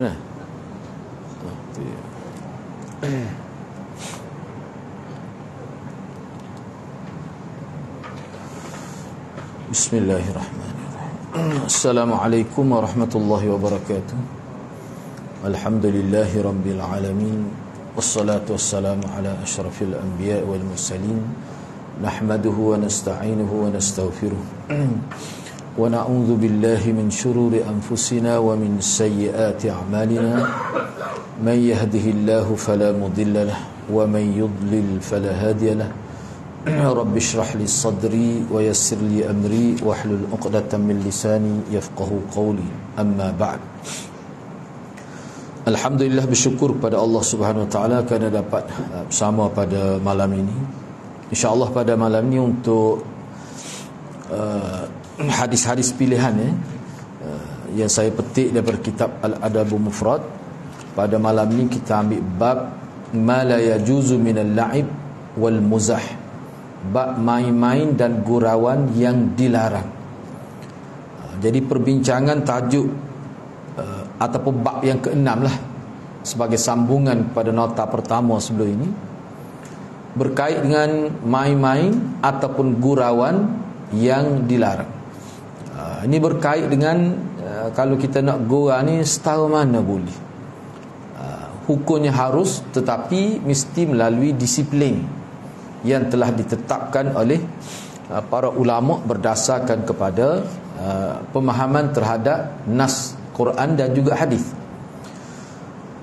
Nah. Bismillahirrahmanirrahim. Assalamualaikum warahmatullahi wabarakatuh. Alhamdulillahi rabbil alamin. Wassalatu wassalamu ala asyrafil anbiya wal mursalin. Nahmaduhu wa nasta'inuhu wa nastaghfiruh. Wa na'udzu billahi min shururi anfusina wa min sayyiati a'malina. Man yahdihillahu fala mudilla lahu wa man yudlil fala hadiya lahu. Rabbi shrah li sadri wa yassir li amri wahlul 'uqdatam min lisani yafqahu qawli. Amma ba'd. Alhamdulillah, bersyukur kepada Allah Subhanahu wa taala kerana dapat bersama pada malam ini. InsyaAllah pada malam ini untuk hadis-hadis pilihan yang saya petik daripada kitab Al-Adabul Mufrad. Pada malam ini kita ambil bab ma la yajuzu minal la'ib wal muzah, bab main-main dan gurauan yang dilarang. Jadi perbincangan tajuk ataupun bab yang ke-6 lah, sebagai sambungan pada nota pertama sebelum ini, berkait dengan main-main ataupun gurauan yang dilarang. Ini berkait dengan kalau kita nak gurau ni setara mana boleh. Hukumnya harus, tetapi mesti melalui disiplin yang telah ditetapkan oleh para ulama berdasarkan kepada pemahaman terhadap nas Quran dan juga hadis.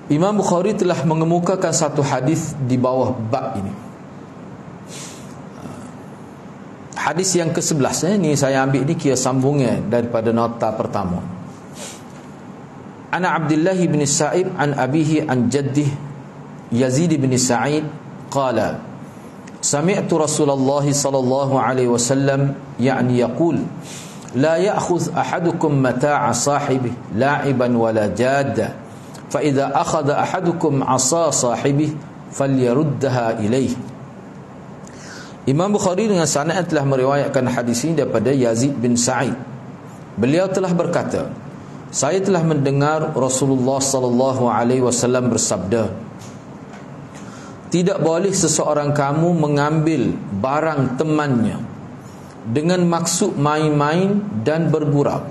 Imam Bukhari telah mengemukakan satu hadis di bawah bab ini. Hadis yang ke-11 ni saya ambil ni kira sambungan daripada nota pertama. Ana Abdullah bin Sa'ib an abihi an jaddih Yazid bin Sa'id qala sami'tu Rasulullah sallallahu alaihi wasallam yani yaqul la ya'khudh ahadukum mata'a sahibihi la'iban wala jadda fa idza akhadha ahadukum 'asa sahibihi falyaruddaha ilayhi. Imam Bukhari dengan sanad telah meriwayatkan hadis ini daripada Yazid bin Sa'id. Beliau telah berkata, saya telah mendengar Rasulullah sallallahu alaihi wasallam bersabda, tidak boleh seseorang kamu mengambil barang temannya dengan maksud main-main dan bergurau.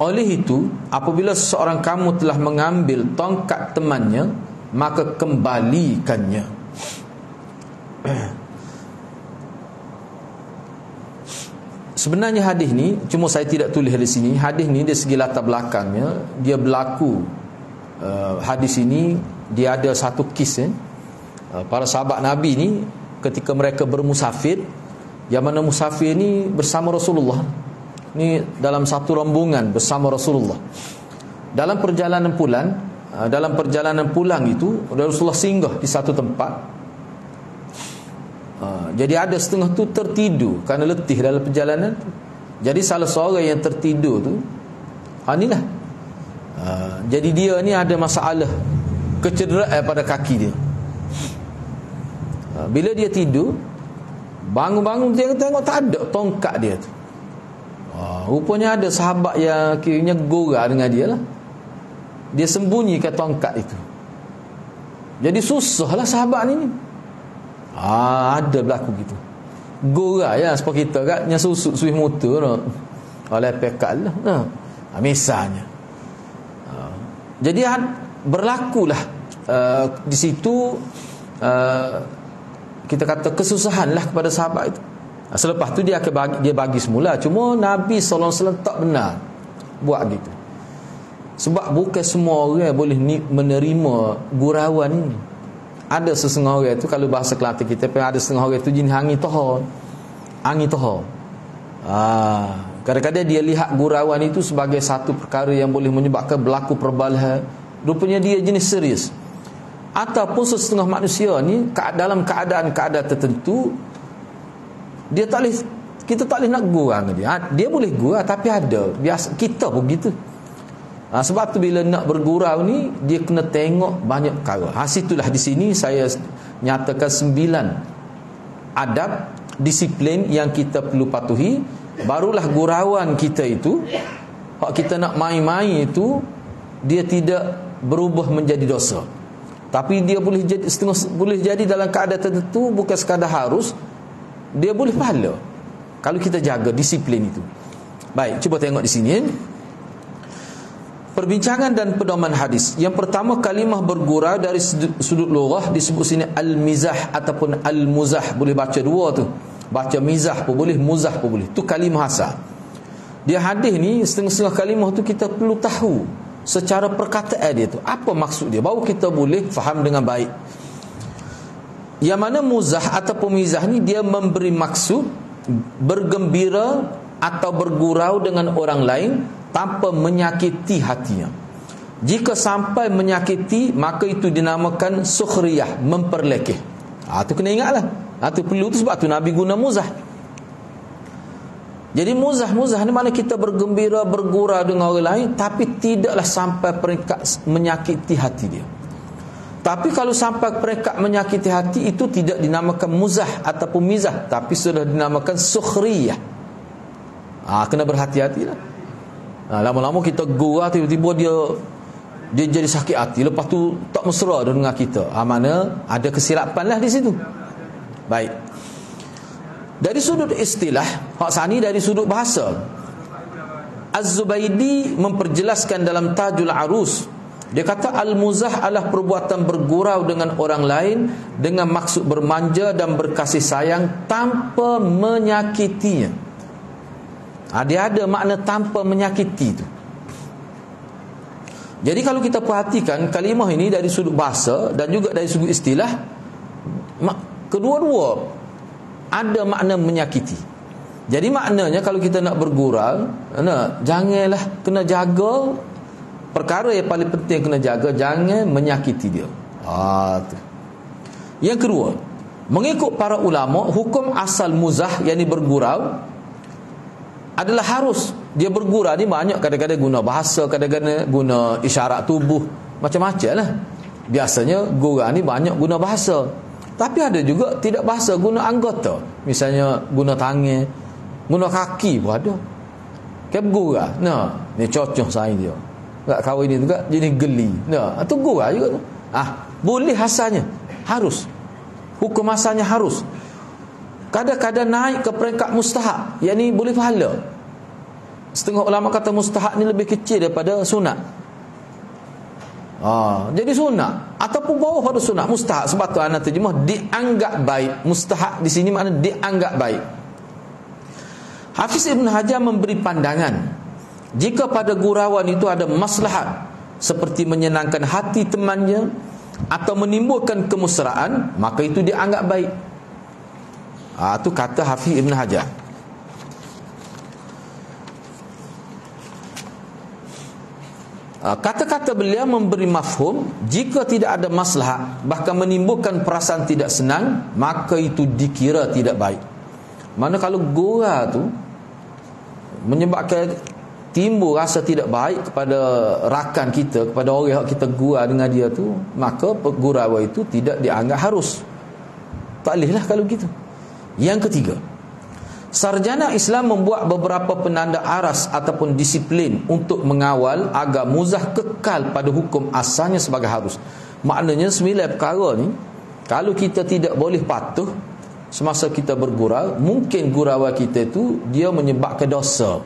Oleh itu, apabila seseorang kamu telah mengambil tongkat temannya, maka kembalikannya. Sebenarnya hadis ni, cuma saya tidak tulis di sini. Hadis ni dari segi latar belakangnya, dia berlaku hadis ini dia ada satu kisah para sahabat Nabi ni ketika mereka bermusafir, yang mana musafir ni bersama Rasulullah. Ni dalam satu rombongan bersama Rasulullah. Dalam perjalanan pulang itu Rasulullah singgah di satu tempat. Jadi ada setengah tu tertidur kerana letih dalam perjalanan tu. Jadi salah seorang yang tertidur tu inilah. Jadi dia ni ada masalah kecederaan pada kaki dia. Bila dia tidur, bangun-bangun dia tengok tak ada tongkat dia tu. Rupanya ada sahabat yang kiranya gora dengan dia lah. Dia sembunyikan tongkat itu. Jadi susahlah sahabat ni. Ada berlaku gitu. Gora ya seperti kita kan, yang susuk suih motor no. Oleh pekat lah. Misalnya. Jadi berlakulah di situ kita kata kesusahan lah kepada sahabat itu. Selepas tu dia bagi semula. Cuma Nabi SAW tak benar buat gitu. Sebab bukan semua orang boleh menerima gurauan ini. Ada setengah orang tu, kalau bahasa Kelantan kita, ada setengah orang tu jenis angin tohor. Kadang-kadang dia lihat gurauan itu sebagai satu perkara yang boleh menyebabkan berlaku perbalahan. Rupanya dia jenis serius. Ataupun setengah manusia ni dalam keadaan-keadaan tertentu kita tak boleh nak gurau dengan dia. Dia boleh gurau, tapi ada biasa kita pun begitu. Sebab tu bila nak bergurau ni, dia kena tengok banyak perkara. Situlah di sini saya nyatakan 9 adab, disiplin yang kita perlu patuhi. Barulah gurauan kita itu hak kita nak main-main itu dia tidak berubah menjadi dosa. Tapi dia boleh jadi boleh jadi dalam keadaan tertentu, bukan sekadar harus, dia boleh pahala kalau kita jaga disiplin itu. Baik, cuba tengok di sini. Perbincangan dan pedoman hadis. Yang pertama, kalimah bergurau dari sudut lughah disebut sini al-mizah ataupun al-muzah. Boleh baca dua tu. Baca mizah pun boleh, muzah pun boleh. Tu kalimah asal. Dia hadis ni setengah-setengah kalimah tu kita perlu tahu secara perkataan dia tu apa maksud dia, baru kita boleh faham dengan baik. Yang mana muzah ataupun mizah ni dia memberi maksud bergembira atau bergurau dengan orang lain tanpa menyakiti hatinya. Jika sampai menyakiti, maka itu dinamakan sukhriyah, memperlekeh. Tu kena ingatlah. Tu perlu tu, sebab tu Nabi guna muzah. Jadi muzah ni mana kita bergembira, bergurau dengan orang lain, tapi tidaklah sampai peringkat menyakiti hati dia. Tapi kalau sampai peringkat menyakiti hati, itu tidak dinamakan muzah ataupun mizah, tapi sudah dinamakan sukhriyah. Kena berhati-hatilah. Lama-lama kita gurau, tiba-tiba dia jadi sakit hati, lepas tu tak mesra dengan kita. Mana ada kesilapan lah di situ. Baik. Dari sudut istilah, hak sani dari sudut bahasa, Az-Zubaydi memperjelaskan dalam Tajul Arus. Dia kata al-muzah adalah perbuatan bergurau dengan orang lain dengan maksud bermanja dan berkasih sayang tanpa menyakitinya. Dia ada makna tanpa menyakiti tu. Jadi kalau kita perhatikan kalimah ini dari sudut bahasa dan juga dari sudut istilah, kedua-dua ada makna menyakiti. Jadi maknanya kalau kita nak bergurau, janganlah, kena jaga perkara yang paling penting, kena jaga jangan menyakiti dia. Tu. Yang kedua, mengikut para ulama, hukum asal muzah, yakni bergurau, adalah harus. Dia bergurau ni banyak, kadang-kadang guna bahasa, kadang-kadang guna isyarat tubuh, macam-macam lah. Biasanya gurau ni banyak guna bahasa, tapi ada juga tidak bahasa, guna anggota. Misalnya guna tangan, guna kaki pun ada. Kan gurau. Ni cocok saya dia. Tak kahwin ni juga jadi geli. Itu gurau juga tu. Boleh asalnya, harus. Hukum asalnya harus. Kadang-kadang naik ke peringkat mustahab, yakni boleh pahala. Setengah ulama kata mustahab ni lebih kecil daripada sunat. Jadi sunat ataupun bawah pada sunat, mustahab. Sebab tu ana terjemah dianggap baik. Mustahab di sini makna dianggap baik. Hafiz Ibn Hajar memberi pandangan, jika pada gurauan itu ada maslahat seperti menyenangkan hati temannya atau menimbulkan kemesraan, maka itu dianggap baik. Itu kata Hafiz Ibn Hajar. Kata-kata beliau memberi mafhum, jika tidak ada maslahat bahkan menimbulkan perasaan tidak senang, maka itu dikira tidak baik. Mana kalau gurau tu menyebabkan timbul rasa tidak baik kepada rakan kita, kepada orang yang kita gurau dengan dia tu, maka gurau itu tidak dianggap harus. Tak boleh lah kalau gitu. Yang ketiga, sarjana Islam membuat beberapa penanda aras ataupun disiplin untuk mengawal agar muzah kekal pada hukum asalnya sebagai harus. Maknanya 9 perkara ni, kalau kita tidak boleh patuh semasa kita bergurau, mungkin gurauan kita itu dia menyebabkan dosa,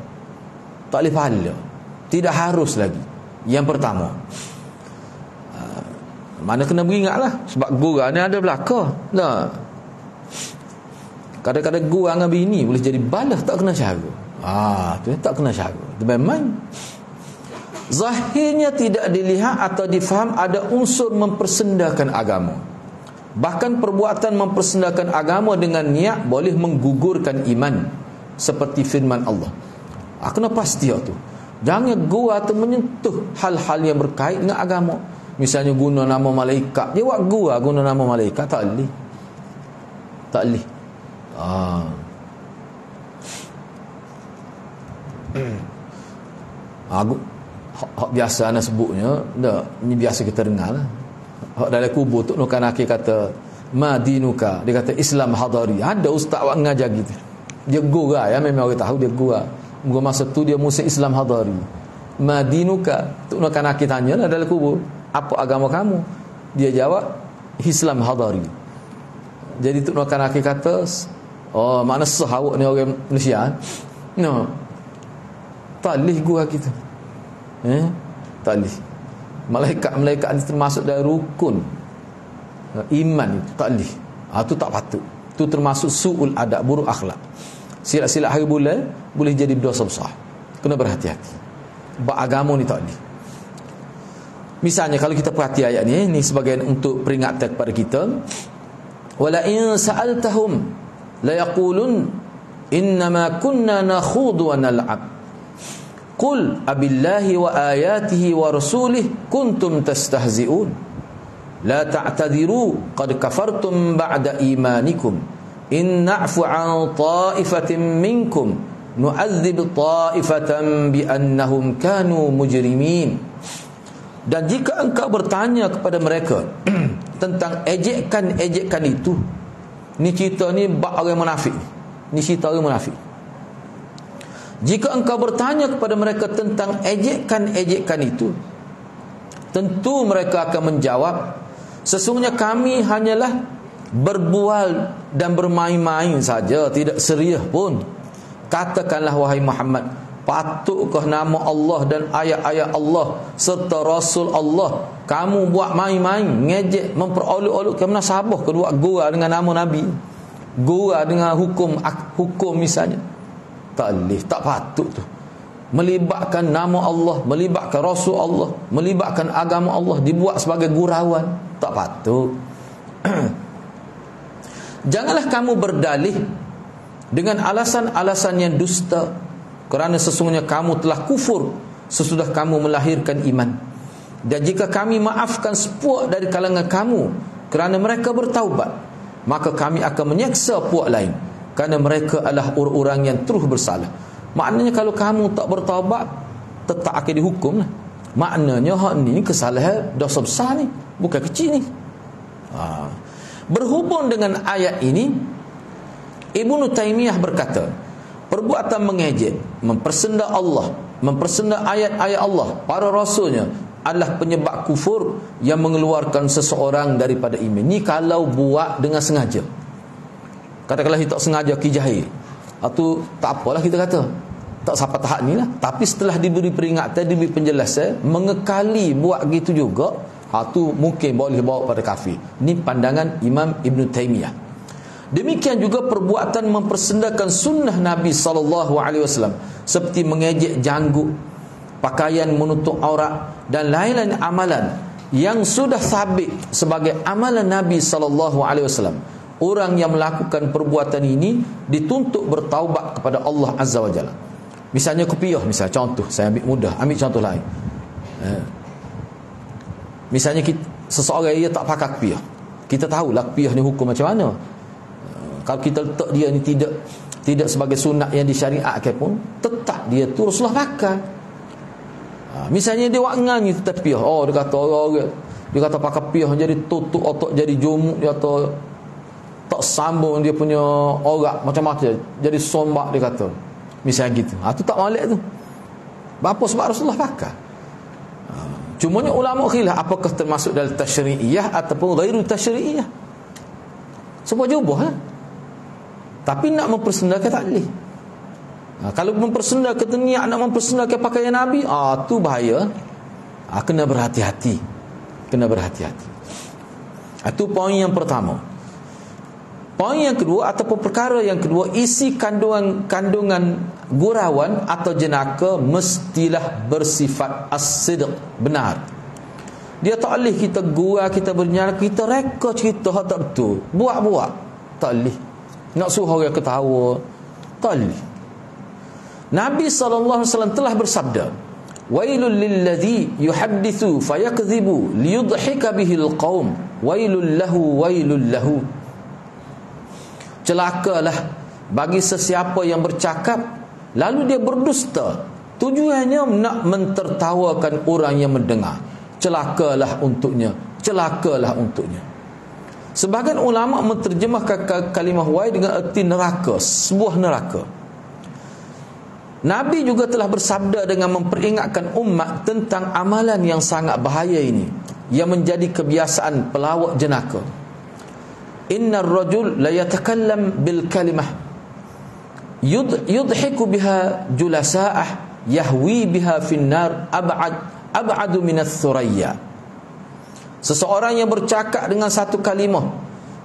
tak boleh pahala, tidak harus lagi. Yang pertama, mana kena beringatlah, sebab gurau ni ada belaka. Kadang-kadang gurau dengan bini boleh jadi balas tak kena cara. Tu tak kena cara. Memang zahirnya tidak dilihat atau difaham ada unsur mempersendakan agama. Bahkan perbuatan mempersendakan agama dengan niat boleh menggugurkan iman, seperti firman Allah. Kena pasti tu. Jangan gurau atau menyentuh hal-hal yang berkait dengan agama. Misalnya guna nama malaikat, dia buat gurau guna nama malaikat, tak boleh. Tak boleh. Biasa anak sebutnya, ni biasa kita dengar lah. Dalam kubur tu Nukan Akil kata ma dinuka, dia kata Islam hadari. Ada ustaz yang mengajar gitu, dia gurau, memang orang tahu dia gurau. Masa tu dia musim Islam hadari. Madinuka. Tok Nur Kanaki tanyalah dalam kubur, apa agama kamu? Dia jawab, Islam hadari. Jadi Tok Nur Kanaki kata, oh, makna sah awak ni orang Malaysia. No. Tak lih gua kita. Tak lih. Malaikat-malaikat ni termasuk dari rukun iman itu, tak lih. Itu tak patut. Itu termasuk su'ul adab, buruk akhlak. Silap-silap hari bulan boleh jadi dosa besar. Kena berhati-hati. Agama ni tak lih. Misalnya kalau kita perhati ayat ni sebagai untuk peringatan kepada kita, wala in sa'altahum la yaqulun innama kunna nakhudu wa nal'ab qul abillahi wa ayatihi wa rasulih kuntum tastahzi'un la ta'tadiru qad kafartum ba'da imanikum in na'fu 'an ta'ifatin minkum nu'adzib ta'ifatan bi annahum kanu mujrimin. Dan jika engkau bertanya kepada mereka tentang ejekan-ejekan itu, ni cerita ni bab orang munafik, ni cerita orang munafik. Jika engkau bertanya kepada mereka tentang ejekan-ejekan itu, tentu mereka akan menjawab, sesungguhnya kami hanyalah berbual dan bermain-main saja, tidak serius pun. Katakanlah wahai Muhammad, patutkah nama Allah dan ayat-ayat Allah serta Rasul Allah kamu buat main-main, ngejek, memperolok-olokkan munasabah kedua gua dengan nama Nabi, gua dengan hukum misalnya? Tak boleh, tak patut tu. Melibatkan nama Allah, melibatkan Rasul Allah, melibatkan agama Allah, dibuat sebagai gurauan, tak patut. Janganlah kamu berdalih dengan alasan-alasan yang dusta, kerana sesungguhnya kamu telah kufur sesudah kamu melahirkan iman. Dan jika kami maafkan sepuak dari kalangan kamu kerana mereka bertaubat, maka kami akan menyeksa puak lain kerana mereka adalah orang-orang yang terus bersalah. Maknanya kalau kamu tak bertaubat, tetap akan dihukum lah. Maknanya hak ni kesalahan dosa besar ni, bukan kecil ni. Berhubung dengan ayat ini, Ibnu Taimiyah berkata, perbuatan mengejek, mempersenda Allah, mempersenda ayat-ayat Allah, para rasulnya adalah penyebab kufur yang mengeluarkan seseorang daripada iman. Ni kalau buat dengan sengaja. Katakanlah kita tak sengaja kijahil, atau tak apalah kita kata, tak sampai tahap ni lah. Tapi setelah diberi peringatan, diberi penjelasan, mengekali buat gitu juga, tu mungkin boleh bawa pada kafir. Ni pandangan Imam Ibn Taimiyah. Demikian juga perbuatan mempersendakan sunnah Nabi SAW, seperti mengejek janggut, pakaian menutup aurat dan lain-lain amalan yang sudah sabit sebagai amalan Nabi SAW. Orang yang melakukan perbuatan ini dituntut bertaubat kepada Allah Azza wa Jalla. Misalnya kopiah, misalnya contoh, saya ambil mudah, ambil contoh lain. Misalnya seseorang ia tak pakai kopiah. Kita tahulah kopiah ni hukum macam mana. Kalau kita letak dia ni tidak sebagai sunat yang disyariatkan pun, tetap dia teruslah pakai. Misalnya dia buat ngani tetap piah. Oh, dia kata orang dia kata pakai piah jadi tutup otak, jadi jomuk, dia kata tak sambung dia punya orak macam-macam, jadi sombak dia kata. Misalnya gitu. Tu tak molek tu. Apa sebab Rasulullah pakai? Cumanya ulama khilaf apakah termasuk dalam tasyri'iyah ataupun ghairu tasyri'iyah. Sebab jubah. Tapi nak mempersendakan tak boleh. Kalau mempersendakan niat nak mempersendakan pakaian Nabi, tu bahaya. Kena berhati-hati. Kena berhati-hati. Itu poin yang pertama. Poin yang kedua ataupun perkara yang kedua, isi kandungan gurauan atau jenaka mestilah bersifat as-sidq, benar. Dia tak boleh kita gurau, kita bernyara, kita reka cerita hak tak betul, buat-buat, tak boleh. Nak suruh orang ketawa, tak boleh. Nabi SAW telah bersabda, wailul lilladhi yuhaddithu fayakdhibu liyudhika bihil qaum wailul lahu. Celakalah bagi sesiapa yang bercakap lalu dia berdusta, tujuannya nak mentertawakan orang yang mendengar. Celakalah untuknya. Sebahagian ulama menterjemahkan kalimah wail dengan erti neraka, sebuah neraka. Nabi juga telah bersabda dengan memperingatkan umat tentang amalan yang sangat bahaya ini, yang menjadi kebiasaan pelawak jenaka. Innar rajul la yatakallam bil kalimah yudhiku biha julasa'ah yahwi biha finnar ab'adu minas thuraya. Seseorang yang bercakap dengan satu kalimah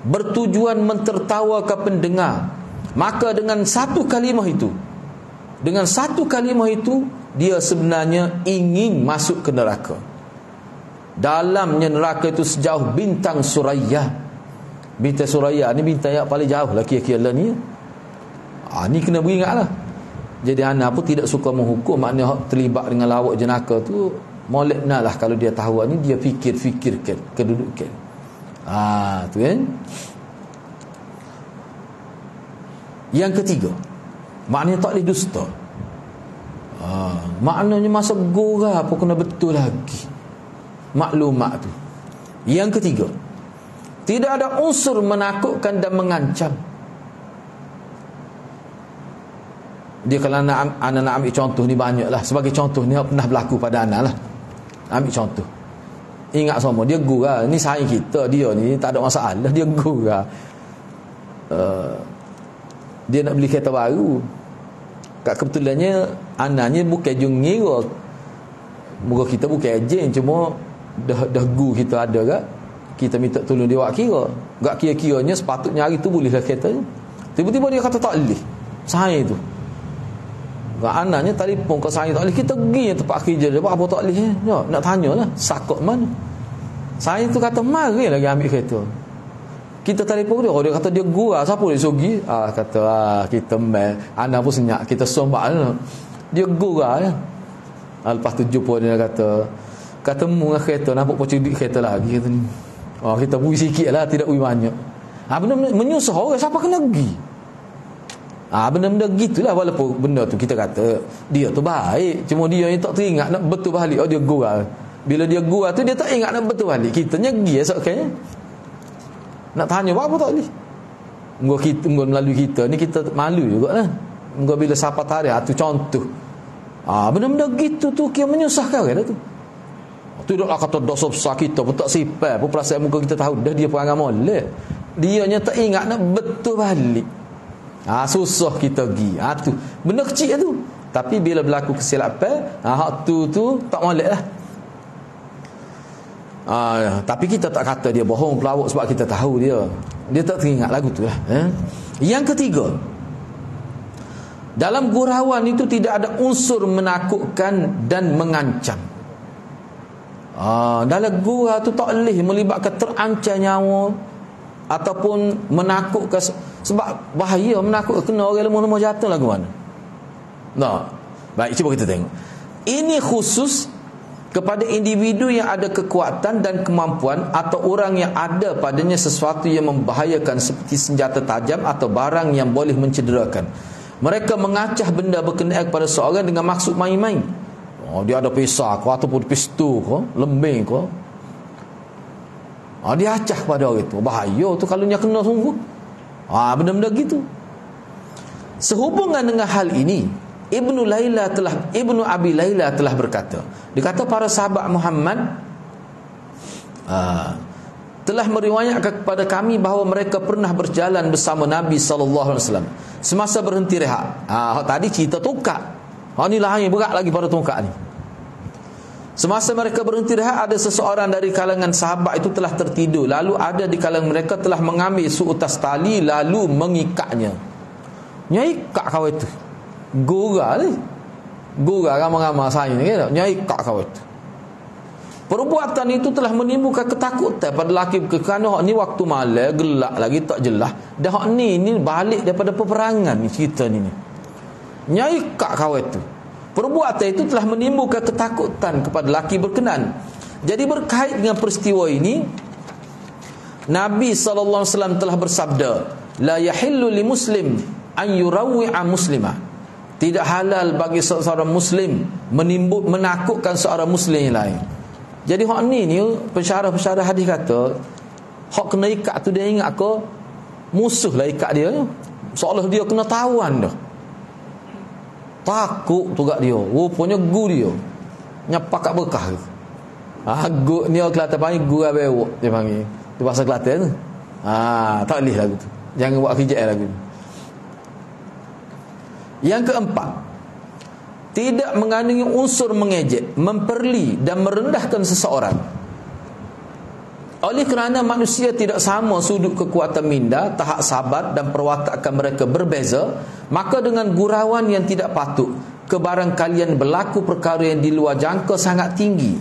bertujuan mentertawakan pendengar, maka dengan satu kalimah itu dia sebenarnya ingin masuk ke neraka. Dalamnya neraka itu sejauh bintang Suraya. Bintang Suraya ni bintang yang paling jauh lah kira-kira ni. Ni kena beringatlah. Jadi anak pun tidak suka menghukum, maknanya terlibat dengan lawak jenaka tu molekna lah kalau dia tahu ni, dia fikir-fikirkan kedudukan. Tu kan. Yang ketiga, maknanya tak boleh dusta. Maknanya masa gora apa kena betul lagi maklumat tu. Yang ketiga, tidak ada unsur menakutkan dan mengancam. Dia kalau anak nak ambil contoh ni banyak lah. Sebagai contoh ni pernah berlaku pada anak lah. Ambil contoh, ingat semua, dia gurau. Ni saing kita, dia ni tak ada masalah, dia gurau. Dia nak beli kereta baru. Kebetulannya anaknya bukan jungira. Muka kita bukan ejen, cuma dah gu kita ada kat. Kita minta tolong dia buat kira. Gak kira-kiranya sepatutnya hari tu bolehlah kereta. Tiba-tiba dia kata tak boleh. Saing tu. Anaknya telefon ke saya tak boleh, kita pergi tempat kerja dia, apa tak boleh ya, nak tanyalah sakut mana. Saya tu kata mari lagi ambil kereta. Kita telefon dia kata dia gurau, siapa dia sugi? Kata kita main. Anak pun senyap, kita sombak lah. Dia gurau ya. Lepas tu jumpa dia kata mu dengan kereta, nampak pun cerdik kereta lagi kata ni. Kita bui sikit lah, tidak bui banyak. Benda menyusah orang, siapa kena pergi? Benda-benda gitulah. Walaupun benda tu kita kata dia tu baik, cuma dia yang tak teringat nak betul balik. Dia gurau. Bila dia gurau tu dia tak ingat nak betul balik. Kita nyegi esok kan nak tanya apa tak boleh. Kita melalui kita ni kita malu jugalah. Bila siapa tarik tu contoh. Benda-benda gitu tu kira menyusahkan kan tu. Tidaklah kata dosa besar kita pun tak sifat pun perasaan muka kita tahu dah dia perangai molek. Dianya tak ingat nak betul balik. Susah kita pergi. Tu benda kecil tu. Tapi bila berlaku kesilapan, hak tu tak molek lah. Tapi kita tak kata dia bohong pelawak sebab kita tahu dia tak teringat lagu tu lah. Yang ketiga, dalam gurauan itu tidak ada unsur menakutkan dan mengancam. Dalam gurau tu tak boleh melibatkan terancam nyawa ataupun menakutkan, sebab bahaya menakut kena orang lemah-lemah jatuh lagu mana. Baik, cuba kita tengok. Ini khusus kepada individu yang ada kekuatan dan kemampuan atau orang yang ada padanya sesuatu yang membahayakan seperti senjata tajam atau barang yang boleh mencederakan. Mereka mengacah benda berkenaan kepada seorang dengan maksud main-main. Dia ada pisau ke ataupun pistol ke, lembing ke. Dia acah pada orang itu. Bahaya tu kalau dia kena sungguh. Benda-benda gitu. Sehubungan dengan hal ini, Ibnu Abi Laila telah berkata, dia kata para sahabat Muhammad telah meriwayatkan kepada kami bahawa mereka pernah berjalan bersama Nabi sallallahu alaihi wasallam semasa berhenti rehat. Tadi cerita tongkat. Ni lain berat lagi pada tongkat ni. Semasa mereka berhenti rehat, ada seseorang dari kalangan sahabat itu telah tertidur. Lalu ada di kalangan mereka telah mengambil seutas tali lalu mengikatnya. Nyikat kau itu. Gurau ni. Gurau ramai-ramai saya ni kan. Nyikat kau itu. Perbuatan itu telah menimbulkan ketakutan pada lelaki, kerana ni waktu malam gelap lagi tak jelas. Dah ni balik daripada peperangan ni cerita ni. Nyikat kau itu. Perbuatan itu telah menimbulkan ketakutan kepada lelaki berkenan. Jadi berkait dengan peristiwa ini, Nabi SAW telah bersabda, la yahillu li muslim an yurawwi'a muslimah. Tidak halal bagi seorang muslim menakutkan seorang muslim yang lain. Jadi hak ni pensyarah hadis kata, hak kena ikat tu dia ingat ke musuh lah ikat dia, seolah dia kena tawan dah. Takut juga dia. Rupanya gu dia. Nyapak kat bekah gitu. Gu ni orang Kelantan panggil gurau bewok dia panggil. Di bahasa Kelantan tu. Tak boleh lagu tu. Jangan buat reject lagu tu. Yang keempat, tidak mengandungi unsur mengejek, memperli dan merendahkan seseorang. Oleh kerana manusia tidak sama sudut kekuatan minda, tahap sabar dan perwatakan mereka berbeza, maka dengan gurauan yang tidak patut, kebarangkalian berlaku perkara yang di luar jangka sangat tinggi,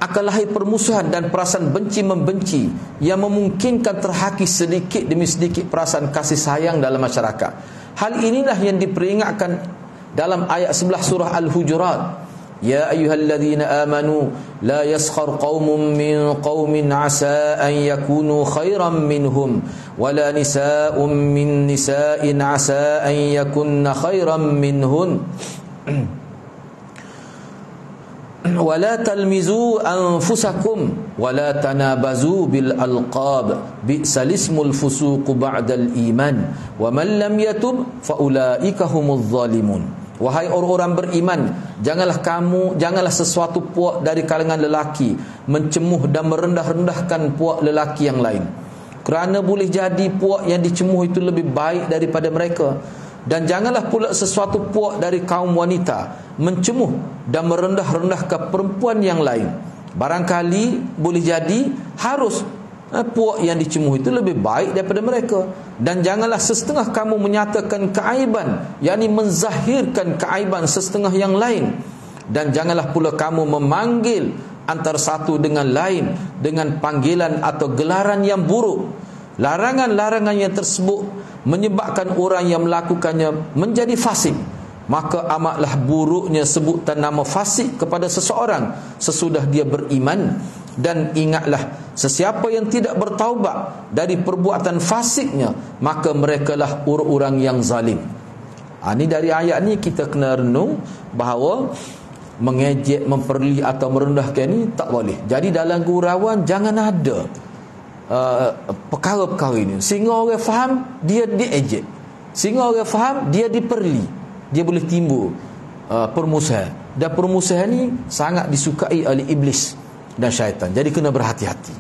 akan lahir permusuhan dan perasaan benci-membenci yang memungkinkan terhakis sedikit demi sedikit perasaan kasih sayang dalam masyarakat. Hal inilah yang diperingatkan dalam ayat 11 surah Al-Hujurat. Ya ayyuhalladzina amanu la yaskhar qaumun min qaumin asa an yakunu khairan minhum wala nisaa'un min nisa'in asa an yakunna khairan minhun wala talmizu anfusakum wala tanabazu bil alqab bi'sal ismul fusuq ba'dal iman wa man lam yatub fa ulaika humuz zalimun. Wahai orang-orang beriman, janganlah sesuatu puak dari kalangan lelaki mencemuh dan merendah-rendahkan puak lelaki yang lain, kerana boleh jadi puak yang dicemuh itu lebih baik daripada mereka. Dan janganlah pula sesuatu puak dari kaum wanita mencemuh dan merendah-rendahkan perempuan yang lain. Barangkali boleh jadi harus puak yang dicemuh itu lebih baik daripada mereka. Dan janganlah setengah kamu menyatakan keaiban, yakni menzahirkan keaiban setengah yang lain. Dan janganlah pula kamu memanggil antara satu dengan lain dengan panggilan atau gelaran yang buruk. Larangan-larangan yang tersebut menyebabkan orang yang melakukannya menjadi fasik. Maka amatlah buruknya sebutan nama fasik kepada seseorang sesudah dia beriman. Dan ingatlah, sesiapa yang tidak bertaubat dari perbuatan fasiknya, maka merekalah orang-orang yang zalim. Ini dari ayat ni kita kena renung bahawa mengejek, memperli atau merendahkan ini tak boleh. Jadi dalam gurauan jangan ada perkara-perkara ini, sehingga orang faham dia diejek, sehingga orang faham dia diperli, dia boleh timbul permusuhan. Dan permusuhan ini sangat disukai oleh iblis dan syaitan. Jadi kena berhati-hati.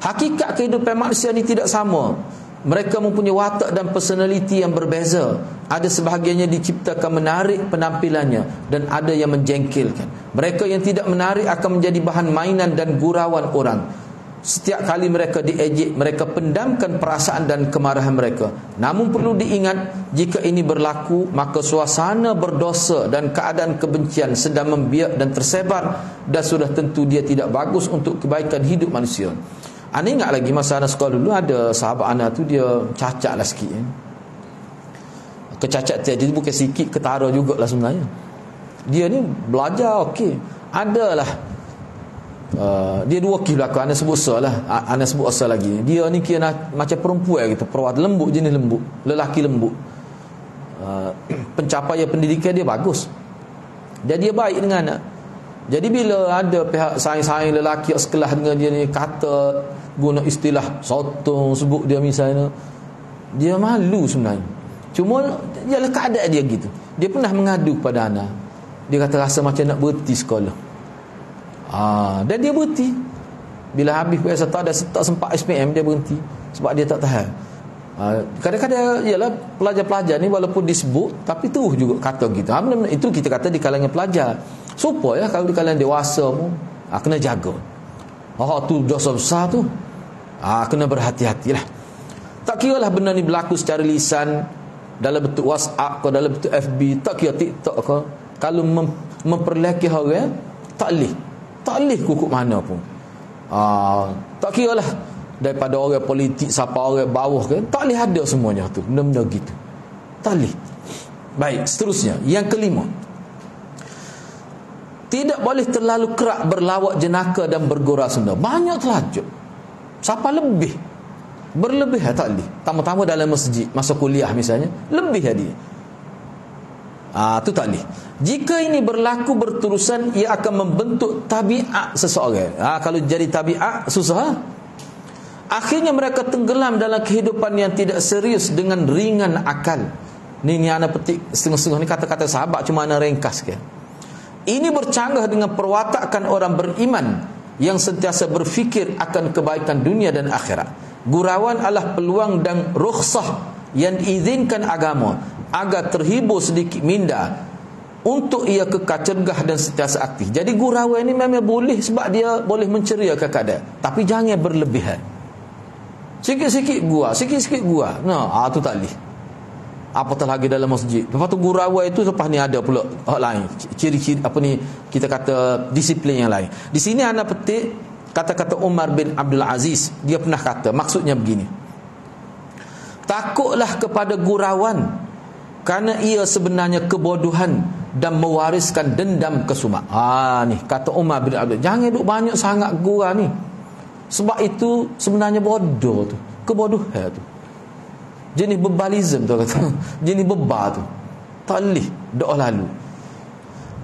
Hakikat kehidupan manusia ni tidak sama. Mereka mempunyai watak dan personaliti yang berbeza. Ada sebahagiannya diciptakan menarik penampilannya dan ada yang menjengkelkan. Mereka yang tidak menarik akan menjadi bahan mainan dan gurauan orang. Setiap kali mereka diejek, mereka pendamkan perasaan dan kemarahan mereka. Namun perlu diingat, jika ini berlaku, maka suasana berdosa dan keadaan kebencian sedang membiak dan tersebar, dan sudah tentu dia tidak bagus untuk kebaikan hidup manusia. Ana ingat lagi masa ana sekolah dulu, ada sahabat ana tu dia cacat lah sikit. Kecacat dia bukan sikit, ketara jugalah sebenarnya. Dia ni belajar okey. Adalah dia dua wakil belakang. Ana sebut asal lah, ana sebut asal lagi. Dia ni kira macam perempuan gitu, perawat lembut, jenis lembut, lelaki lembut. Pencapaian pendidikan dia bagus, dan dia baik dengan anak. Jadi bila ada pihak saing-saing lelaki sekelas dengan dia ni kata, guna istilah sotong, sebut dia misalnya, dia malu sebenarnya. Cuma ialah keadaan dia gitu. Dia pernah mengadu kepada anak. Dia kata rasa macam nak berhenti sekolah. Dan dia berhenti. Bila habis biasa tak sempat SPM, dia berhenti sebab dia tak tahan. Kadang-kadang ialah pelajar-pelajar ni walaupun disebut, tapi terus juga kata gitu. Benar-benar itu kita kata di kalangan pelajar. Supaya kalau di kalangan dewasa pun kena jaga. Tu dosa besar tu. Kena berhati-hatilah. Tak kira lah benda ni berlaku secara lisan, dalam bentuk WhatsApp ke, dalam bentuk FB, tak kira TikTok ke. Kalau memperlekeh orang, tak boleh kukuk mana pun. Tak kira lah daripada orang politik, siapa orang bawah ke, tak boleh ada semuanya tu. Benda-benda gitu tak boleh. Baik, seterusnya, yang kelima, tidak boleh terlalu kerak berlawak jenaka dan bergurau senda. Banyak terlajuk. Siapa berlebih tak boleh. Tama-tama dalam masjid, masa kuliah misalnya, lebih dia. Tu tak boleh. Jika ini berlaku berterusan, ia akan membentuk tabiat seseorang. Kalau jadi tabiat, susah. Akhirnya mereka tenggelam dalam kehidupan yang tidak serius dengan ringan akal. Ni ana petik setengah-setengah ni kata-kata sahabat, cuma ana ringkas ke. Ini bercanggah dengan perwatakan orang beriman yang sentiasa berfikir akan kebaikan dunia dan akhirat. Gurauan adalah peluang dan rukhsah yang diizinkan agama agar terhibur sedikit minda untuk ia kekal cergah dan sentiasa aktif. Jadi gurauan ini memang boleh sebab dia boleh menceriakan keadaan, tapi jangan berlebihan. Sikit-sikit gua. Nah, tu tak boleh. Apatah lagi dalam masjid. Lepas tu gurauan itu lepas ni ada pula hak lain. Ciri-ciri apa ni, kita kata disiplin yang lain. Di sini anda petik kata-kata Umar bin Abdul Aziz. Dia pernah kata, maksudnya begini. Takutlah kepada gurauan kerana ia sebenarnya kebodohan dan mewariskan dendam kesumat. Ni kata Umar bin Abdul Aziz. Jangan duk banyak sangat gurau ni. Sebab itu sebenarnya bodoh tu. Kebodohan tu. Jenis bebalism tu kata. Jenis beba tu. Tak boleh doa lalu.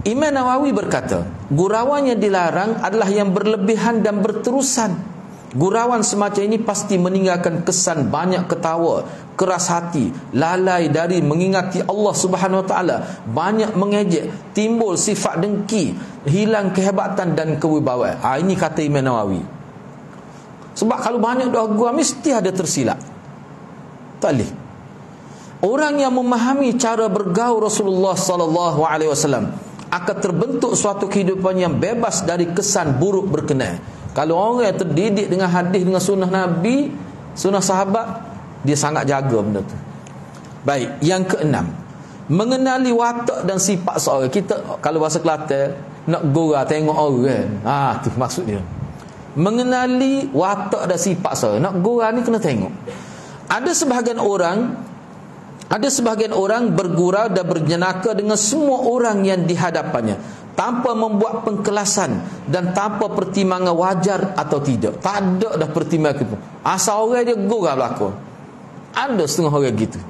Imam Nawawi berkata, gurauan yang dilarang adalah yang berlebihan dan berterusan. Gurauan semacam ini pasti meninggalkan kesan banyak ketawa, keras hati, lalai dari mengingati Allah Subhanahu Wa Taala, banyak mengejek, timbul sifat dengki, hilang kehebatan dan kewibawaan. Ini kata Imam Nawawi. Sebab kalau banyak doa gurau mesti ada tersilap. Tak boleh. Orang yang memahami cara bergaul Rasulullah sallallahu alaihi wasallam akan terbentuk suatu kehidupan yang bebas dari kesan buruk berkenaan. Kalau orang yang terdidik dengan hadis, dengan sunnah Nabi, sunnah sahabat, dia sangat jaga benda tu. Baik, yang keenam, mengenali watak dan sifat seorang. Kita kalau bahasa Kelantan nak gurau tengok orang. Tu maksud dia. Mengenali watak dan sifat seorang. Nak gurau ni kena tengok. Ada sebahagian orang bergurau dan berjenaka dengan semua orang yang di hadapannya tanpa membuat pengkelasan dan tanpa pertimbangan wajar atau tidak. Tak ada dah pertimbangan itu. Asal orang dia gurau berlaku. Ada setengah orang gitu.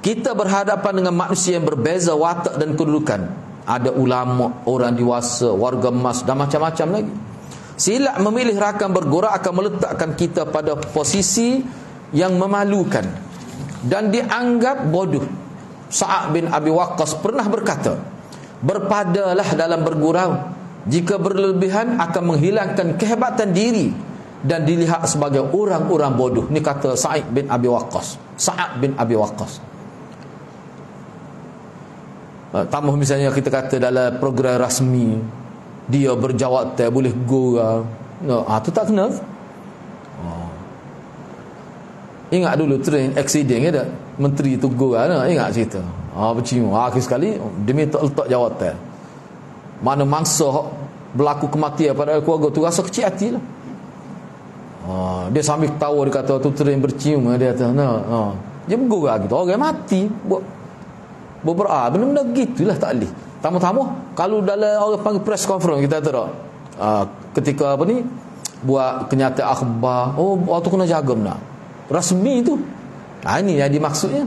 Kita berhadapan dengan manusia yang berbeza watak dan kedudukan. Ada ulama, orang dewasa, warga emas dan macam-macam lagi. Silap memilih rakan bergurau akan meletakkan kita pada posisi yang memalukan dan dianggap bodoh. Sa'ad bin Abi Waqqas pernah berkata, berpadalah dalam bergurau. Jika berlebihan akan menghilangkan kehebatan diri dan dilihat sebagai orang-orang bodoh. Ni kata Sa'ad bin Abi Waqqas. Sa'ad bin Abi Waqqas. Tambah misalnya kita kata dalam program rasmi dia berjawatan boleh gurau. Tu tak kena. Ingat dulu train accident ke tak? Menteri tu gurau lah. Ingat cerita. Bercium. Akhir sekali dia minta letak jawatan. Mana mangsa berlaku kematian pada keluarga tu rasa kecil hati lah. Dia sambil ketawa, dia kata tu train bercium. Dia kata dia bergurau gitu. Orang mati beberapa benda-benda gitulah tak boleh. Tambah-tambah kalau dalam orang panggil press conference kita tahu ketika apa ni buat kenyataan akhbar, waktu kena jaga benar rasmi tu. Ini yang dimaksudnya.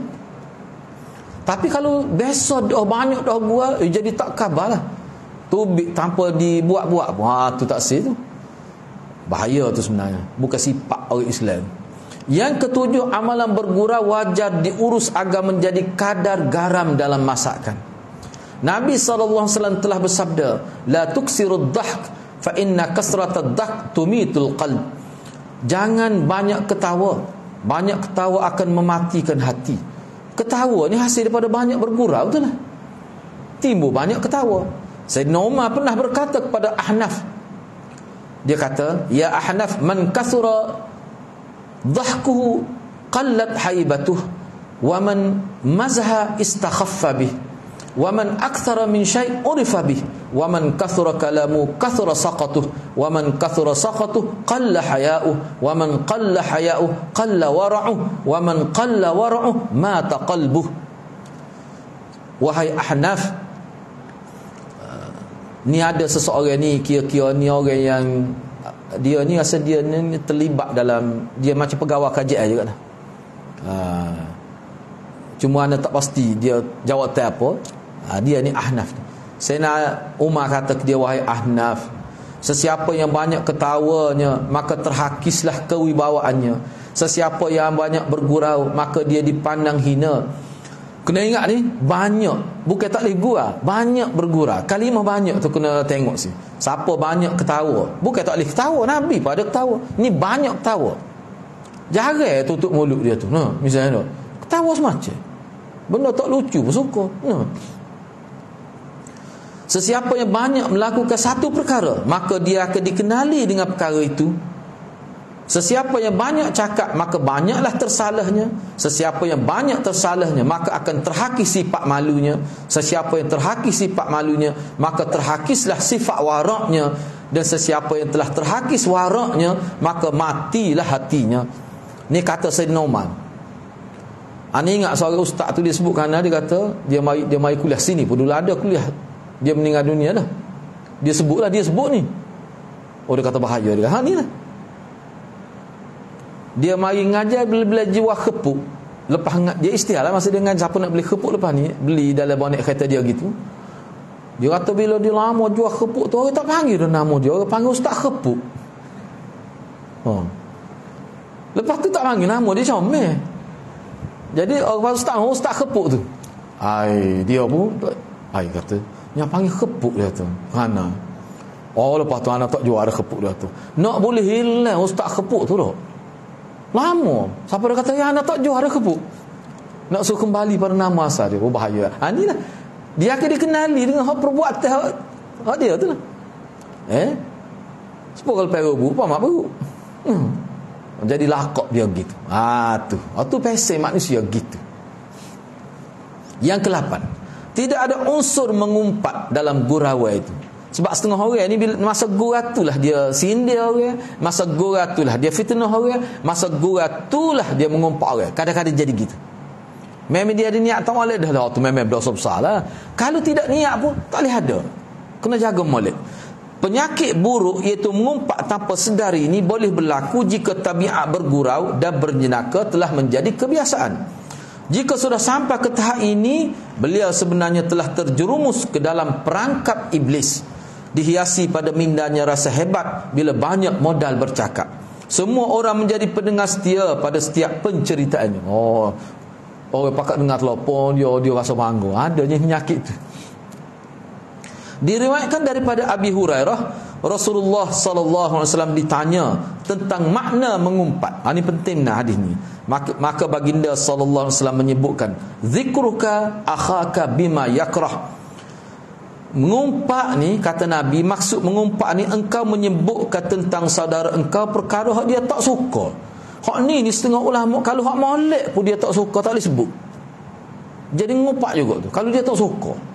Tapi kalau besok banyak dah gua jadi tak khabar lah. Tu tanpa dibuat-buat. Tu tak sih tu. Bahaya tu sebenarnya. Bukan sifat orang Islam. Yang ketujuh, amalan bergurau wajar diurus agar menjadi kadar garam dalam masakan. Nabi SAW telah bersabda, la tuksirud dhahk fa inna kasratad dhahk tumitul qalb. Jangan banyak ketawa. Banyak ketawa akan mematikan hati. Ketawa ni hasil daripada banyak bergurau, betul lah. Timbul banyak ketawa. Sayyidina Umar pernah berkata kepada Ahnaf. Dia kata, ya Ahnaf, man kasura dhahkuhu qallat haibatuh wa man mazha istakhaffa bih wa man akthara min syai' urifa bih wa man kathura kalamu kathura saqatuh wa man kathura saqatuh qalla haya'uh wa man qalla haya'uh qalla wara'uh wa man qalla wara'uh mata qalbuh. Wahai Ahnaf, ni ada seseorang ni, kira-kira ni orang yang dia ni rasa dia ni terlibat dalam, dia macam pegawai kajian juga lah. Cuma anda tak pasti dia jawatan apa. Dia ni Ahnaf. Sayyidina Umar kata ke dia, wahai Ahnaf, sesiapa yang banyak ketawanya maka terhakislah kewibawaannya. Sesiapa yang banyak bergurau maka dia dipandang hina. Kena ingat ni, banyak, bukan tak boleh gurau, banyak bergurau. Kalimah banyak tu kena tengok sih. Siapa banyak ketawa, bukan tak boleh ketawa, Nabi pada ketawa. Ni banyak ketawa. Jarang tutup mulut dia tu. Nah, misalnya tu, ketawa semacam benda tak lucu pun suka. Nah. Sesiapa yang banyak melakukan satu perkara, maka dia akan dikenali dengan perkara itu. Sesiapa yang banyak cakap, maka banyaklah tersalahnya. Sesiapa yang banyak tersalahnya, maka akan terhakis sifat malunya. Sesiapa yang terhakis sifat malunya, maka terhakislah sifat waraknya. Dan sesiapa yang telah terhakis waraknya, maka matilah hatinya. Ni kata Sayyidina Umar. Ani ingat seorang ustaz tu dia sebutkan, dia kata dia mari kuliah sini pun dulu ada kuliah. Dia meninggal dunia dah. Dia sebut ni. Oh, dia kata bahaya. Dia kata, ni lah. Dia mari ngajar bila jiwa khepuk. Lepas dia istilah masa dia ngajar, siapa nak beli khepuk lepas ni, beli dalam bonek kereta dia gitu. Dia kata bila dia lama jual khepuk tu, orang tak panggil dah nama dia, orang panggil ustaz khepuk. Lepas tu tak panggil nama dia, comel. Jadi orang ustaz khepuk tu. Dia pun kata, yang panggil khepuk dia tu. Mana? Lepas tu anak tak jual ada khepuk dia tu. Nak boleh hilang ustaz khepuk tu tak? Lama. Siapa dia kata, ya anak tak jual ada kebuk. Nak suruh kembali pada nama asal dia. Bahaya. Ni lah. Dia akan dikenali dengan hak perbuatan hak dia tu lah. Sebab kalau perut buruk, apa mak buruk? Jadi lakak dia gitu. Tu pesel manusia gitu. Yang ke-8, tidak ada unsur mengumpat dalam gurau itu. Sebab setengah orang ni masa gurau itulah dia sindir orang, masa gurau itulah dia fitnah orang, masa gurau itulah dia mengumpat orang. Kadang-kadang jadi gitu. Memang dia ada niat tak molek dah tu memang berdosa besar lah. Kalau tidak niat pun tak boleh ada. Kena jaga molek. Penyakit buruk iaitu mengumpat tanpa sedar ini boleh berlaku jika tabiat bergurau dan berjenaka telah menjadi kebiasaan. Jika sudah sampai ke tahap ini, beliau sebenarnya telah terjerumus ke dalam perangkap iblis. Dihiasi pada mindanya rasa hebat bila banyak modal bercakap. Semua orang menjadi pendengar setia pada setiap penceritaannya. Orang pakat dengar telefon dia rasa bangga. Adanya penyakit tu. Diriwayatkan daripada Abi Hurairah, Rasulullah sallallahu alaihi wasallam ditanya tentang makna mengumpat. Ini penting hadis ni. Maka baginda sallallahu alaihi wasallam menyebutkan, zikruka akhaka bima yakrah. Mengumpat ni, kata Nabi, maksud mengumpat ni engkau menyebutkan tentang saudara engkau perkara hak dia tak suka. Hak ni setengah ulama kalau hak molek pun dia tak suka, tak boleh sebut. Jadi mengumpat juga tu kalau dia tak suka.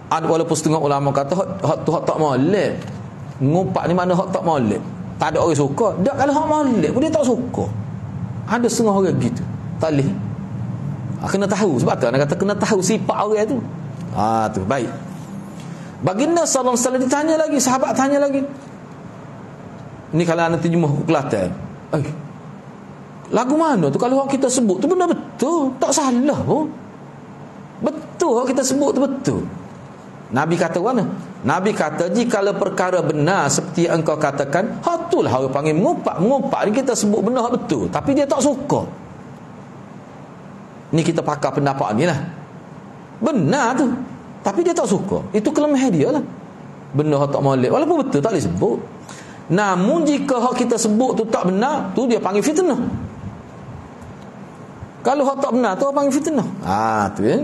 Walaupun setengah ulama kata hak tu hak tak molek. Mengumpat ni mana hak tak molek? Tak ada orang suka. Dak kalau hak molek pun dia tak suka. Ada setengah orang gitu. Tak boleh. Kena tahu, sebab tu nak kata kena tahu sifat orang tu. Tu baik. Baginda sallallahu alaihi wasallam ditanya lagi, sahabat tanya lagi. Ni kalau nanti terjemah ke Kelantan. Lagu mana tu kalau orang kita sebut tu benar betul, tak salah pun. Betul orang kita sebut tu betul. Nabi kata mana? Nabi kata jikalau perkara benar seperti yang engkau katakan, itulah orang panggil mengumpat. Mengumpat ni kita sebut benar betul, tapi dia tak suka. Ni kita pakai pendapat ni lah. Benar tu, tapi dia tak suka. Itu kelemahan dia lah. Benar tak molek, walaupun betul tak boleh sebut. Namun jika hak kita sebut tu tak benar, tu dia panggil fitnah. Kalau hak tak benar tu orang panggil fitnah. Tu kan.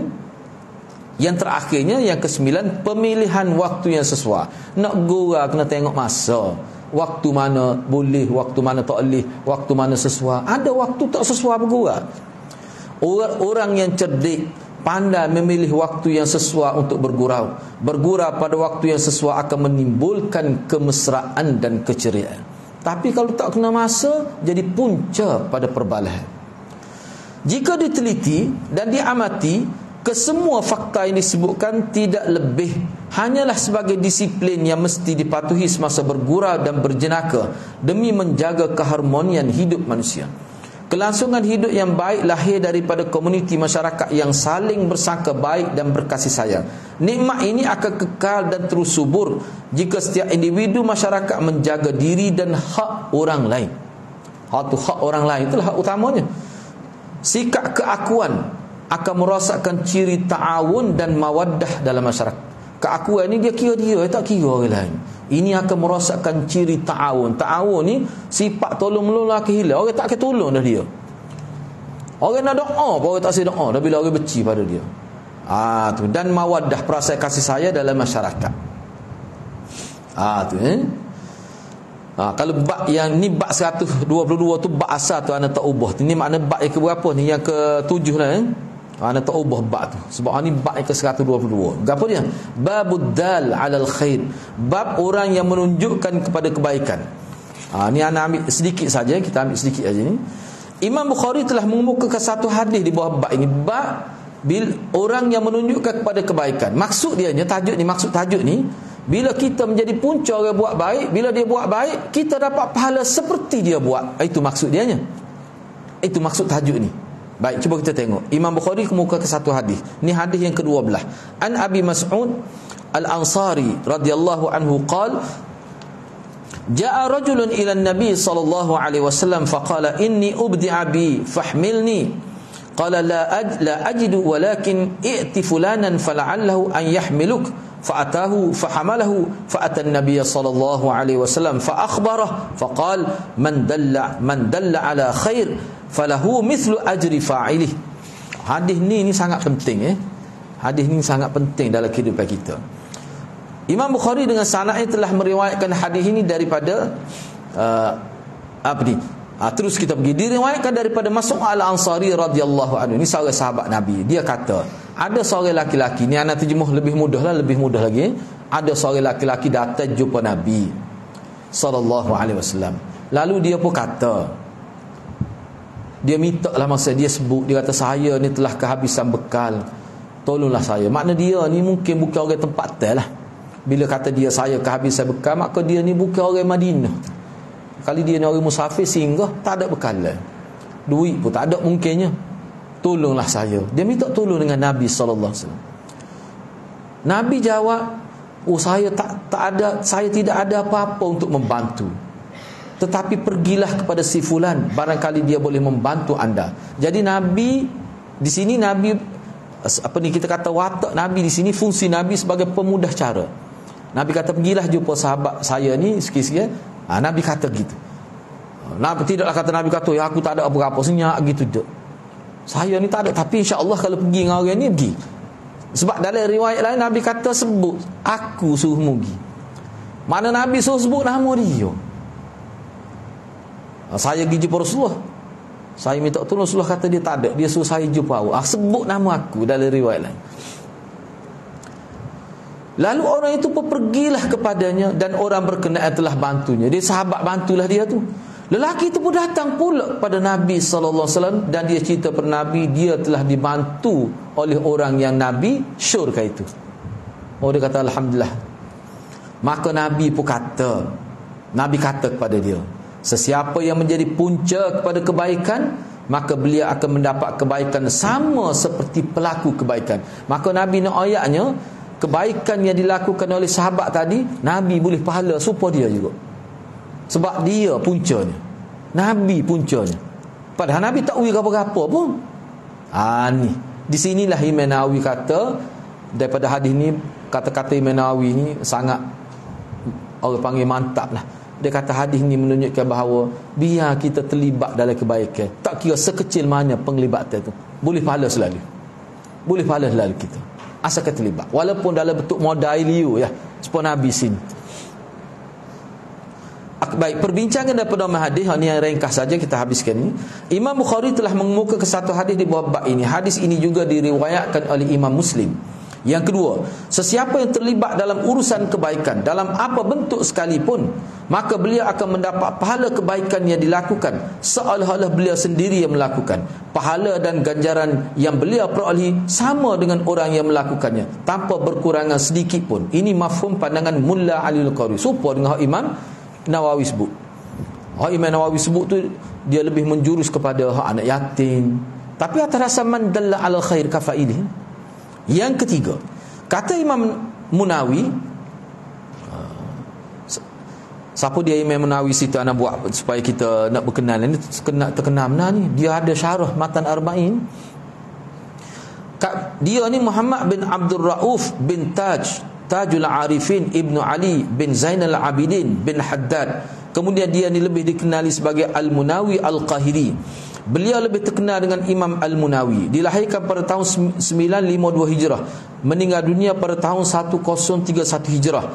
Yang terakhirnya, yang ke-9, pemilihan waktu yang sesuai. Nak gurau kena tengok masa. Waktu mana boleh, waktu mana tak boleh, waktu mana sesuai. Ada waktu tak sesuai bergurau. Orang yang cerdik pandai memilih waktu yang sesuai untuk bergurau. Bergurau pada waktu yang sesuai akan menimbulkan kemesraan dan keceriaan. Tapi kalau tak kena masa, jadi punca pada perbalahan. Jika diteliti dan diamati, kesemua fakta yang disebutkan tidak lebih hanyalah sebagai disiplin yang mesti dipatuhi semasa bergurau dan berjenaka demi menjaga keharmonian hidup manusia. Kelangsungan hidup yang baik lahir daripada komuniti masyarakat yang saling bersangka baik dan berkasih sayang. Nikmat ini akan kekal dan terus subur jika setiap individu masyarakat menjaga diri dan hak orang lain. Hak orang lain itulah hak utamanya. Sikap keakuan akan merosakkan ciri ta'awun dan mawaddah dalam masyarakat. Keakuan ni dia kira dia, tak kira orang lain. Ini akan merosakkan ciri ta'awun. Ta'awun ni sifat tolong-menolong laki hilang. Orang tak akan tolong dah dia. Orang nak doa, orang tak asyik doa dah bila orang benci pada dia. Tu. Dan mawaddah, perasaan kasih sayang dalam masyarakat. Tu kalau bab yang ni bab 122 tu bab asal tu ana tak ubah. Ni makna bab yang ke berapa ni? Yang ke-7 lah ana tak ubah bab tu. Sebab ni bab yang ke-122. Gapo dia? Babud dal 'alal khair. Bab orang yang menunjukkan kepada kebaikan. Ni ana ambil sedikit saja, kita ambil sedikit saja ni. Imam Bukhari telah mengemukakan satu hadis di bawah bab ini. Bab bil orang yang menunjukkan kepada kebaikan. Maksud dia tajuk ni bila kita menjadi punca orang buat baik, bila dia buat baik, kita dapat pahala seperti dia buat. Itu maksud dia nya. Itu maksud tajuk ni. Baik, cuba kita tengok. Imam Bukhari kemukakan satu hadis. Ni hadis yang ke-12. An Abi Mas'ud Al-Ansari radhiyallahu anhu qala Ja'a rajulun ila an-nabi sallallahu alaihi wasallam faqala inni ubdi'a bi fahmilni. Qala la ajidu walakin i'ti fulanan fala'allahu an yahmiluk. فأتاه فحمله فأتى النبي صلى الله عليه وسلم فأخبره فقال من دل على خير فله مثل أجر فاعله. Hadis ni sangat penting Hadis ni sangat penting dalam kehidupan kita. Imam Bukhari dengan sanadnya telah meriwayatkan hadis ini daripada terus kita pergi, diriwayatkan daripada Mas'ud Al-Ansari radhiyallahu anhu. Ini seorang sahabat Nabi. Dia kata, ada seorang laki-laki, ni anak terjemuh lebih mudah lagi. Ada seorang laki-laki datang jumpa Nabi sallallahu alaihi wasallam. Lalu dia pun kata, dia minta lah, masa dia sebut, dia kata saya ni telah kehabisan bekal, tolonglah saya. Makna dia ni mungkin bukan orang tempat tel lah. Bila kata dia saya kehabisan bekal, maka dia ni bukan orang Madinah. Kali dia ni orang musafir singgah, tak ada bekalan, duit pun tak ada mungkinnya. Tolonglah saya. Dia minta tolong dengan Nabi sallallahu alaihi wasallam. Nabi jawab, saya saya tidak ada apa-apa untuk membantu. Tetapi pergilah kepada si fulan, barangkali dia boleh membantu anda. Jadi Nabi di sini, Nabi kita kata watak Nabi di sini, fungsi Nabi sebagai pemudah cara. Nabi kata pergilah jumpa sahabat saya ni sikit-sikit. Nabi kata gitu. Nabi tidaklah kata Nabi kata ya aku tak ada apa-apa senyap gitu dak. Saya ni tak ada, tapi insya-Allah kalau pergi dengan orang ni pergi. Sebab dalam riwayat lain Nabi kata sebut aku suruh pergi. Mana Nabi suruh sebut nama dia. Saya pergi jumpa Rasulullah. Saya minta tolong, Rasulullah kata dia tak ada. Dia suruh saya jumpa awak. Sebut nama aku dalam riwayat lain. Lalu orang itu pun pergilah kepadanya dan orang berkenaan telah bantunya. Dia sahabat bantulah dia tu. Lelaki itu pun datang pula pada Nabi sallallahu alaihi wasallam dan dia cerita kepada Nabi dia telah dibantu oleh orang yang Nabi syurkan itu. Dia kata alhamdulillah. Maka Nabi pun kata, Nabi kata kepada dia, sesiapa yang menjadi punca kepada kebaikan, maka beliau akan mendapat kebaikan sama seperti pelaku kebaikan. Maka Nabi nak ayatnya, kebaikan yang dilakukan oleh sahabat tadi, Nabi boleh pahala supaya dia juga. Sebab dia puncanya, Nabi puncanya. Padahal Nabi tak uji apa-apa pun. Ni di sinilah Imam Nawawi kata, daripada hadis ni, kata-kata Imam Nawawi ni sangat orang panggil mantap lah. Dia kata hadis ni menunjukkan bahawa biar kita terlibat dalam kebaikan, tak kira sekecil mana penglibatan tu, boleh pahala selalu. Boleh pahala selalu kita, asalkan terlibat, walaupun dalam bentuk modal liu ya, seperti Nabi sini. Baik, perbincangan daripada hadis ni yang ringkas saja kita habiskan ni. Imam Bukhari telah mengemukakan satu hadis di bawah bab ini. Hadis ini juga diriwayatkan oleh Imam Muslim. Yang kedua, sesiapa yang terlibat dalam urusan kebaikan dalam apa bentuk sekalipun, maka beliau akan mendapat pahala kebaikan yang dilakukan seolah-olah beliau sendiri yang melakukan. Pahala dan ganjaran yang beliau perolehi sama dengan orang yang melakukannya tanpa berkurangan sedikit pun. Ini mafhum pandangan Mulla Aliul Qari. Serupa dengan Imam Nawawi sebut. Imam Nawawi sebut tu dia lebih menjurus kepada anak yatim. Tapi atas dasar man dalla ala khair kafailih. Yang ketiga, kata Imam Munawi, siapa dia Imam Munawi situ anak buat supaya kita nak berkenal ni, terkenal benar ni. Dia ada syarah Matan Arba'in. dia ni Muhammad bin Abdul Rauf bin Tajul Arifin Ibnu Ali bin Zainal Abidin bin Haddad. Kemudian dia ni lebih dikenali sebagai Al-Munawi Al-Qahiri. Beliau lebih terkenal dengan Imam Al-Munawi. Dilahirkan pada tahun 952 Hijrah, meninggal dunia pada tahun 1031 Hijrah.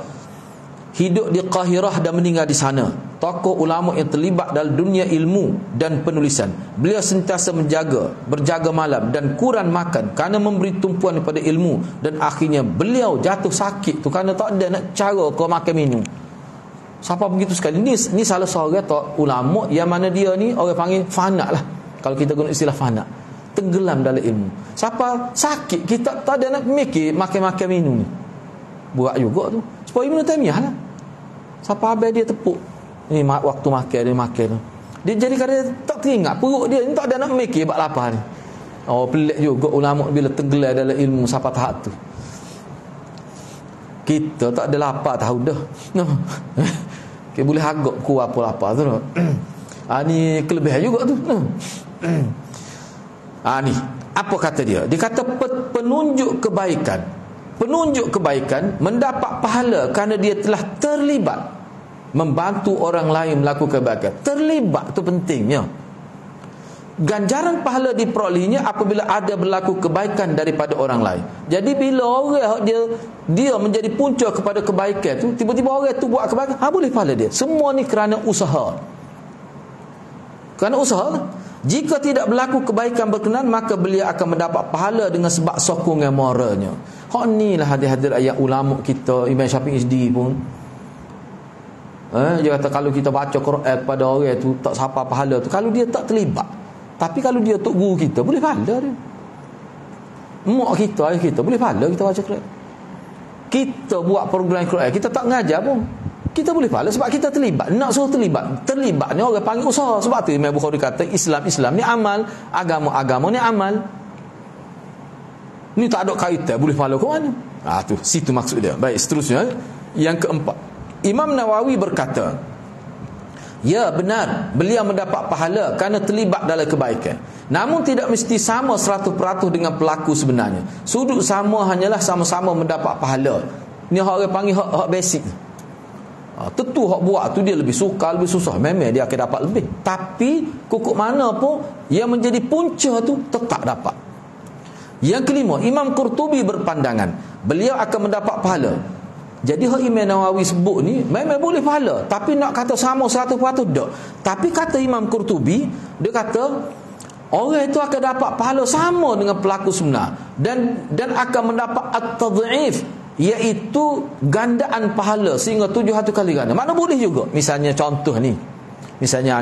Hidup di Qahirah dan meninggal di sana. Tokoh ulama yang terlibat dalam dunia ilmu dan penulisan. Beliau sentiasa berjaga malam dan kurang makan kerana memberi tumpuan kepada ilmu, dan akhirnya beliau jatuh sakit tu kerana tak ada nak cara kau makan minum. Siapa begitu sekali. Ni salah seorang ulama yang mana dia ni orang panggil fana lah, kalau kita guna istilah fana, tenggelam dalam ilmu. Siapa sakit, kita tak ada nak mikir makan minum ni, buat juga tu. Sebab Ibn Taymiyah lah, siapa habis dia tepuk ni waktu makan dia makan tu, dia jadi kadang tak teringat perut dia ni, tak ada nak mikir bak lapar ni. Oh, pelik juga ulama bila tenggelam dalam ilmu siapa tahap tu. Kita tak ada lapar tahu dah. Okay, boleh agak kuat apa lapar tu. Ni kelebihan juga tu. Ni apa kata dia? Dia kata penunjuk kebaikan mendapat pahala kerana dia telah terlibat membantu orang lain melakukan kebaikan. Terlibat tu pentingnya. Ganjaran pahala diperolehinya apabila ada berlaku kebaikan daripada orang lain. Jadi bila orang dia menjadi punca kepada kebaikan tu, tiba-tiba orang tu buat kebaikan, boleh pahala dia. Semua ni kerana usaha. Kerana usaha. Jika tidak berlaku kebaikan berkenan, maka beliau akan mendapat pahala dengan sebab sokongan moralnya. Ni lah hadir-hadir ayat ulama kita, Imam Syafi'i SD pun. Dia kata kalau kita baca Quran pada orang tu tak siapa pahala tu kalau dia tak terlibat. Tapi kalau dia tok guru kita, boleh pahala dia. Mak kita, ayah kita, boleh pahala kita baca Quran. Kita buat program Quran, kita tak ngajar pun, kita boleh pahala sebab kita terlibat. Nak suruh terlibat ni orang panggil usaha. Sebab tu Imam Bukhari kata Islam ni amal, agama ni amal. Ni tak ada kaitan boleh pahala ke mana. Tu situ maksud dia. Baik, seterusnya yang keempat, Imam Nawawi berkata, ya benar, beliau mendapat pahala kerana terlibat dalam kebaikan. Namun tidak mesti sama 100% dengan pelaku sebenarnya. Sudut sama hanyalah sama-sama mendapat pahala. Ni orang panggil hak basic. Tentu hak buat tu dia lebih suka, lebih susah, memang dia akan dapat lebih. Tapi kukuk mana pun yang menjadi punca tu tetap dapat. Yang kelima, Imam Qurtubi berpandangan beliau akan mendapat pahala. Jadi hak Imam Nawawi sebut ni memang boleh pahala, tapi nak kata sama 100% tak. Tapi kata Imam Qurtubi, dia kata orang itu akan dapat pahala sama dengan pelaku sebenar, dan akan mendapat at-tadhif, iaitu gandaan pahala sehingga 700 kali ganda. Mana boleh juga. Misalnya contoh ni, misalnya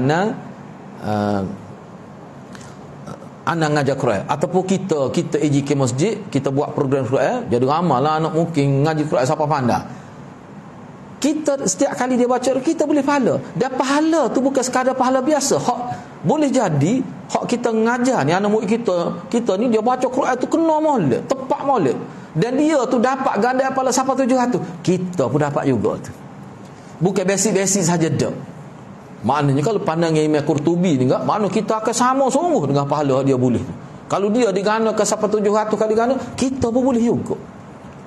anak ngajar Quran, ataupun kita AJK masjid, kita buat program Quran, jadi ramallah anak mungkin ngaji Quran siapa pandai. Kita setiap kali dia baca, kita boleh pahala. Dan pahala tu bukan sekadar pahala biasa. Hak boleh jadi hak kita ngajar ni anak murid kita ni dia baca Quran tu kena maulid, tepat maulid, dan dia tu dapat ganda pahala sampai 700. Kita pun dapat juga tu. Bukan basic-basic saja dak. Maknanya kalau pandangan Imam Qurtubi ni enggak, makna kita akan sama sungguh dengan pahala dia boleh. Kalau dia diganakan sampai 700 kali gana, kita pun boleh juga.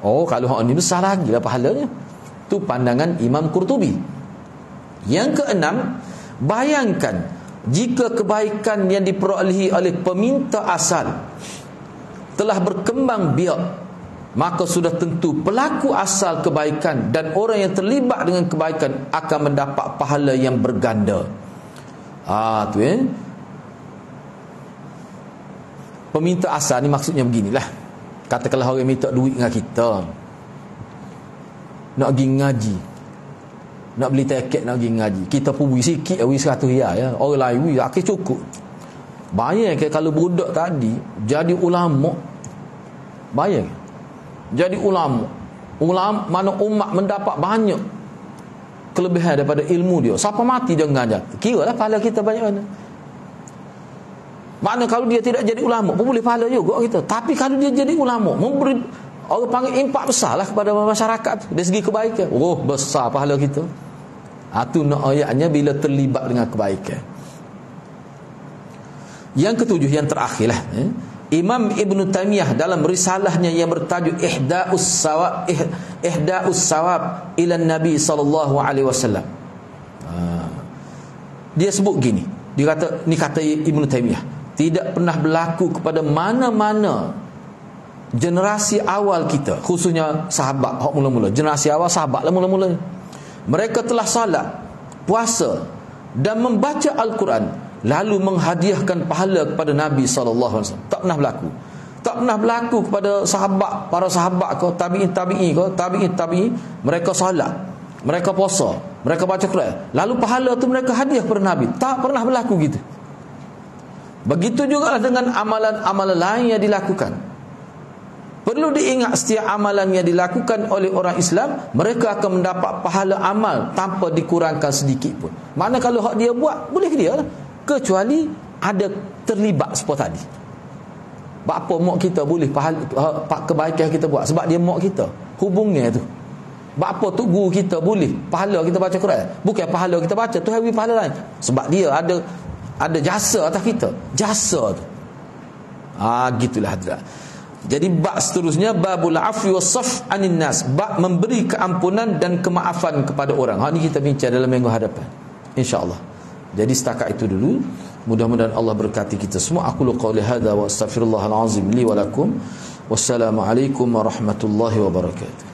Kalau hak ni besar lagi lah pahalanya. Tu pandangan Imam Qurtubi. Yang keenam, bayangkan jika kebaikan yang diperolehi oleh peminta asal telah berkembang biak, maka sudah tentu pelaku asal kebaikan dan orang yang terlibat dengan kebaikan akan mendapat pahala yang berganda. Peminta asal ni maksudnya beginilah. Katakanlah orang minta duit dengan kita, nak pergi ngaji, nak beli tiket nak pergi ngaji, kita pun beri sikit, beri 100 riyal ya. Orang lain beri akhir cukup. Bayangkan kalau budak tadi jadi ulama, bayangkan jadi ulama mana umat mendapat banyak kelebihan daripada ilmu dia. Siapa mati dia ngajar, kiralah pahala kita banyak mana. Makna kalau dia tidak jadi ulama pun boleh pahala juga kita. Tapi kalau dia jadi ulama, memberi, orang panggil impak besar lah kepada masyarakat dari segi kebaikan, besar pahala kita. Itu nak ayatnya bila terlibat dengan kebaikan. Yang ketujuh, yang terakhir lah, Imam Ibn Taymiyah dalam risalahnya yang bertajuk Ihda'us Sawab ila Nabi sallallahu alaihi wasallam, dia sebut gini, dia kata, ni kata Ibn Taymiyah, tidak pernah berlaku kepada mana-mana generasi awal kita, khususnya sahabat hak mula-mula, generasi awal sahabat lah mula-mula, mereka telah salat, puasa dan membaca Al-Quran lalu menghadiahkan pahala kepada Nabi SAW. Tak pernah berlaku. Tak pernah berlaku kepada sahabat, para sahabat kau, tabi'in, mereka salat, mereka puasa, mereka baca Quran, lalu pahala tu mereka hadiah kepada Nabi. Tak pernah berlaku gitu. Begitu juga dengan amalan-amalan lain yang dilakukan. Perlu diingat, setiap amalan yang dilakukan oleh orang Islam, mereka akan mendapat pahala amal tanpa dikurangkan sedikit pun. Mana kalau hak dia buat, boleh ke dia lah, kecuali ada terlibat seperti tadi. Apa mak kita boleh pahala kebaikan kita buat sebab dia mak kita, hubungnya tu. Apa tu guru kita boleh pahala kita baca Quran, bukan pahala kita baca, Tuhan beri pahala lain sebab dia ada jasa atas kita, jasa tu. Gitulah hadirat. Jadi bab seterusnya, babul afwi was-saf anin nas, bab memberi keampunan dan kemaafan kepada orang. Ni kita bincang dalam minggu hadapan, insya-Allah. Jadi setakat itu dulu. Mudah-mudahan Allah berkati kita semua. Aku qauli hadza wa astaghfirullahal azim li wa lakum. Wassalamualaikum warahmatullahi wabarakatuh.